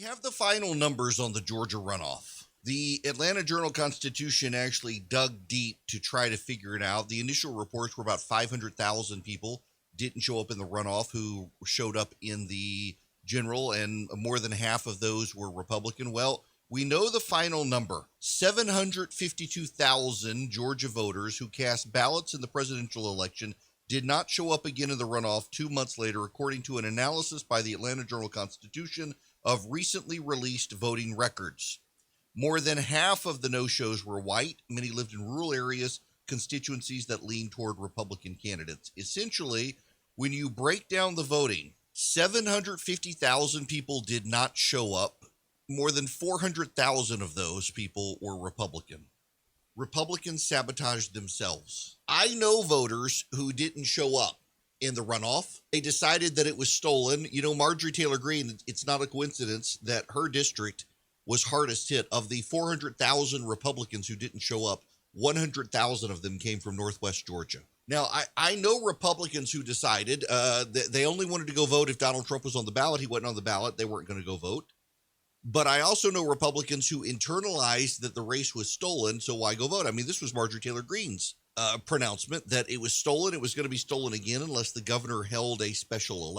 have the final numbers on the Georgia runoff. The Atlanta Journal-Constitution actually dug deep to try to figure it out. The initial reports were about 500,000 people didn't show up in the runoff who showed up in the general, and more than half of those were Republican. Well, we know the final number. 752,000 Georgia voters who cast ballots in the presidential election did not show up again in the runoff 2 months later, according to an analysis by the Atlanta Journal-Constitution of recently released voting records. More than half of the no-shows were white. Many lived in rural areas, constituencies that lean toward Republican candidates. Essentially, when you break down the voting, 750,000 people did not show up. More than 400,000 of those people were Republican. Republicans sabotaged themselves. I know voters who didn't show up in the runoff. They decided that it was stolen. You know, Marjorie Taylor Greene, it's not a coincidence that her district was hardest hit. Of the 400,000 Republicans who didn't show up, 100,000 of them came from Northwest Georgia. Now, I know Republicans who decided that they only wanted to go vote if Donald Trump was on the ballot. He wasn't on the ballot. They weren't going to go vote. But I also know Republicans who internalized that the race was stolen, so why go vote? I mean, this was Marjorie Taylor Greene's pronouncement that it was stolen. It was going to be stolen again unless the governor held a special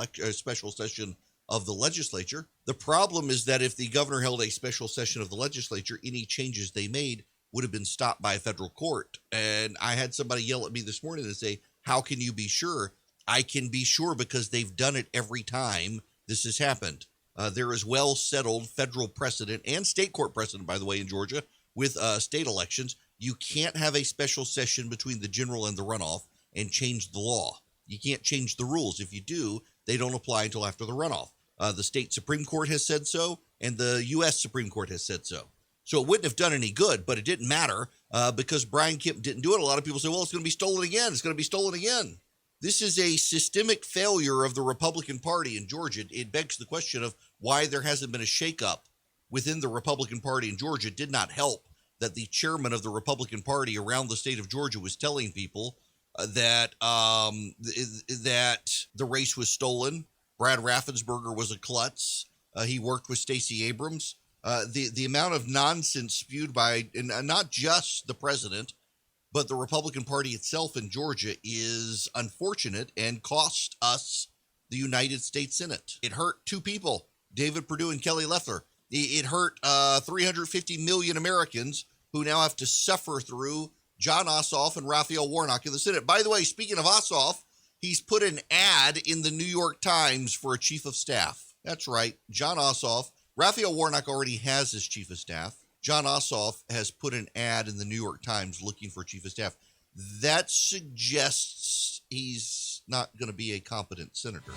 session of the legislature. The problem is that if the governor held a special session of the legislature, any changes they made would have been stopped by a federal court. And I had somebody yell at me this morning and say, how can you be sure? I can be sure because they've done it every time this has happened. There is well-settled federal precedent and state court precedent, by the way, in Georgia with state elections. You can't have a special session between the general and the runoff and change the law. You can't change the rules. If you do, they don't apply until after the runoff. The state Supreme Court has said so, and the U.S. Supreme Court has said so. So it wouldn't have done any good, but it didn't matter because Brian Kemp didn't do it. A lot of people say, well, it's going to be stolen again. It's going to be stolen again. This is a systemic failure of the Republican Party in Georgia. It begs the question of why there hasn't been a shakeup within the Republican Party in Georgia. It did not help that the chairman of the Republican Party around the state of Georgia was telling people that the race was stolen. Brad Raffensperger was a klutz. He worked with Stacey Abrams. The amount of nonsense spewed by not just the president, but the Republican Party itself in Georgia is unfortunate and cost us the United States Senate. It hurt two people, David Perdue and Kelly Loeffler. It hurt 350 million Americans who now have to suffer through John Ossoff and Raphael Warnock in the Senate. By the way, speaking of Ossoff, he's put an ad in the New York Times for a chief of staff. That's right, John Ossoff. Raphael Warnock already has his chief of staff. John Ossoff has put an ad in the New York Times looking for a chief of staff. That suggests he's not going to be a competent senator.